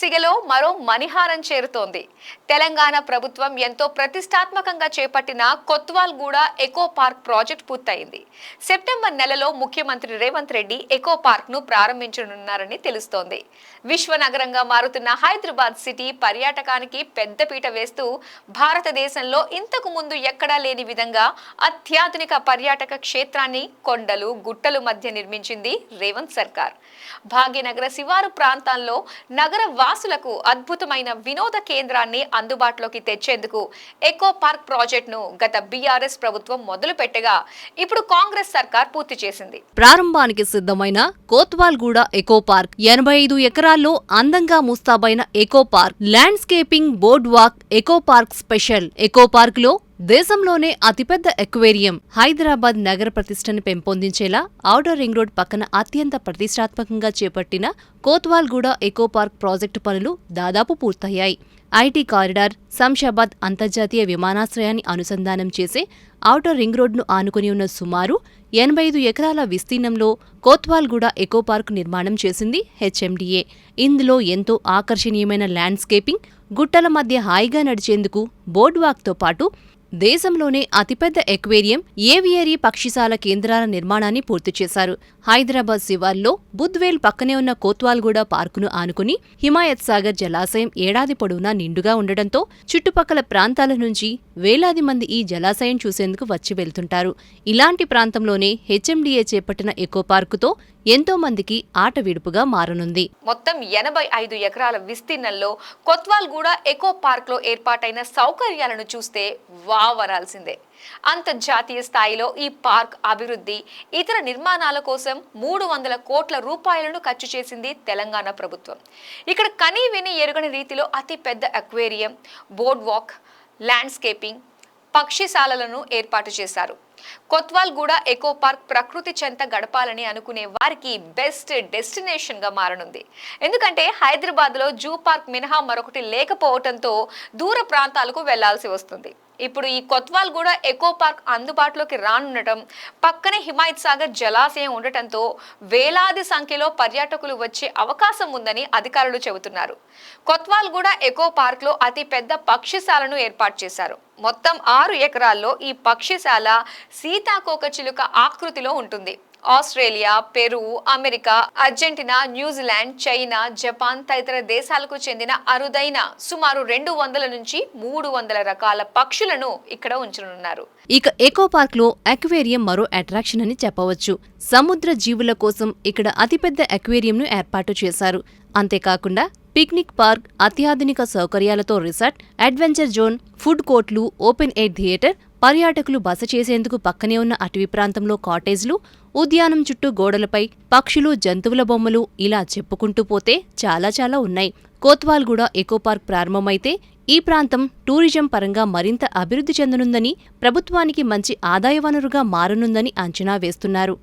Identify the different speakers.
Speaker 1: సిగలో మరో మణిహారం చేరుతోంది. తెలంగాణ ప్రభుత్వం ఎంతో ప్రతిష్టాత్మకంగా చేపట్టిన కొత్వాల్గూడ ఎకో పార్క్ ప్రాజెక్ట్ పూర్తయింది. సెప్టెంబర్ నెలలో ముఖ్యమంత్రి రేవంత్ రెడ్డి ఎకో పార్క్ ను ప్రారంభించనున్నారని తెలుస్తోంది. విశ్వనగరంగా మారుతున్న హైదరాబాద్ సిటీ పర్యాటకానికి పెద్దపీట వేస్తూ భారతదేశంలో ఇంతకు ముందు ఎక్కడా లేని విధంగా అత్యాధునిక పర్యాటక క్షేత్రాన్ని కొండలు గుట్టలు మధ్య నిర్మించింది రేవంత్ సర్కార్. భాగ్యనగర శివారు ప్రాంతాల్లో నగర వాసులకు అద్భుతమైన వినోద కేంద్రాన్ని అందుబాటులోకి తెచ్చేందుకు ఎకో పార్క్ ప్రాజెక్టును గత బీఆర్ఎస్ ప్రభుత్వం మొదలుపెట్టగా ఇప్పుడు కాంగ్రెస్ సర్కార్ పూర్తి చేసింది.
Speaker 2: ప్రారంభానికి సిద్ధమైన కోత్వాల్గూడ ఎకో పార్క్ 85 ఎకరాల్లో అందంగా ముస్తాబైన eco park, landscaping board walk eco park special. Eco park లో దేశంలోనే అతిపెద్ద ఎక్వేరియం, హైదరాబాద్ నగర ప్రతిష్టను పెంపొందించేలా ఔటర్ రింగ్ రోడ్ పక్కన అత్యంత ప్రతిష్టాత్మకంగా చేపట్టిన కోత్వాల్గూడ ఎకో పార్క్ ప్రాజెక్టు పనులు దాదాపు పూర్తయ్యాయి. ఐటీ కారిడార్, శంషాబాద్ అంతర్జాతీయ విమానాశ్రయాన్ని అనుసంధానం చేసే ఔటర్ రింగ్ రోడ్ను ఆనుకుని ఉన్న సుమారు 85 ఎకరాల విస్తీర్ణంలో కోత్వాల్గూడ ఎకో పార్క్ నిర్మాణం చేసింది హెచ్ఎండీఏ. ఇందులో ఎంతో ఆకర్షణీయమైన ల్యాండ్స్కేపింగ్, గుట్టల మధ్య హాయిగా నడిచేందుకు బోర్డ్ వాక్తో పాటు దేశంలోనే అతిపెద్ద ఎక్వేరియం, ఏవియరీ పక్షిశాల కేంద్రాల నిర్మాణాన్ని పూర్తి చేశారు. హైదరాబాద్ శివార్లో బుద్వేల్ పక్కనే ఉన్న కోత్వాల్గూడ పార్కును ఆనుకుని హిమాయత్ సాగర్ జలాశయం ఏడాది పొడవునా నిండుగా ఉండడంతో చుట్టుపక్కల ప్రాంతాల నుంచి వేలాది మంది ఈ జలాశయం చూసేందుకు వచ్చి వెళ్తుంటారు. ఇలాంటి ప్రాంతంలోనే హెచ్ఎండీఏ చేపట్టిన ఎకో పార్కుతో ఎంతో మందికి ఆట విడుపుగా మారనుంది.
Speaker 1: మొత్తం 85 ఎకరాల విస్తీర్ణంలో కొత్వాల్గూడ ఎకో పార్క్ లో ఏర్పాటైన సౌకర్యాలను చూస్తే వావరాల్సిందే. అంతర్జాతీయ స్థాయిలో ఈ పార్క్ అభివృద్ధి, ఇతర నిర్మాణాల కోసం 300 కోట్ల రూపాయలను ఖర్చు చేసింది తెలంగాణ ప్రభుత్వం. ఇక్కడ కనీ విని ఎరుగని రీతిలో అతి పెద్ద అక్వేరియం, బోర్డ్ వాక్, ల్యాండ్స్కేపింగ్, పక్షిశాలలను ఏర్పాటు చేశారు. కొత్వాల్గూడ ఎకో పార్క్ ప్రకృతి చెంత గడపాలని అనుకునే వారికి బెస్ట్ డెస్టినేషన్ గా మారనుంది. ఎందుకంటే హైదరాబాద్ లో జూ పార్క్ మినహా మరొకటి లేకపోవడంతో దూర ప్రాంతాలకు వెళ్లాల్సి వస్తుంది. ఇప్పుడు ఈ కొత్వాల్గూడ ఎకో పార్క్ అందుబాటులోకి రానుండటం, పక్కనే హిమాయత్ సాగర్ జలాశయం ఉండటంతో వేలాది సంఖ్యలో పర్యాటకులు వచ్చే అవకాశం ఉందని అధికారులు చెబుతున్నారు. కొత్వాల్గూడ ఎకో పార్క్ లో అతి పెద్ద పక్షిశాలను ఏర్పాటు చేశారు. మొత్తం 6 ఎకరాల్లో ఈ పక్షిశాల సీతాకోకచిలుక ఆకృతిలో ఉంటుంది. Australia, Peru, America, Argentina, New Zealand, China, Japan తదితర దేశాలకు చెందిన అరుదైన సుమారు 200 నుంచి 300 రకాల పక్షులను ఇక్కడ ఉంచనున్నారు.
Speaker 2: ఇక ఎకో పార్క్ లో అక్వేరియం మరో అట్రాక్షన్ అని చెప్పవచ్చు. సముద్ర జీవుల కోసం ఇక్కడ అతిపెద్ద అక్వేరియంను ఏర్పాటు చేశారు. అంతేకాకుండా పిక్నిక్ పార్క్, అత్యాధునిక సౌకర్యాలతో రిసార్ట్, అడ్వెంచర్ జోన్, ఫుడ్ కోర్ట్లు, ఓపెన్ ఎయిర్ థియేటర్, పర్యాటకులు బస చేసేందుకు పక్కనే ఉన్న అటవీ ప్రాంతంలో కాటేజ్లు, ఉద్యానం చుట్టూ గోడలపై పక్షులు, జంతువుల బొమ్మలు, ఇలా చెప్పుకుంటూ పోతే చాలా ఉన్నాయి. కోత్వాల్గూడ ఎకో పార్క్ ప్రారంభమైతే ఈ ప్రాంతం టూరిజం పరంగా మరింత అభివృద్ధి చెందనుందని, ప్రభుత్వానికి మంచి ఆదాయ వనరుగా మారనుందని అంచనా వేస్తున్నారు.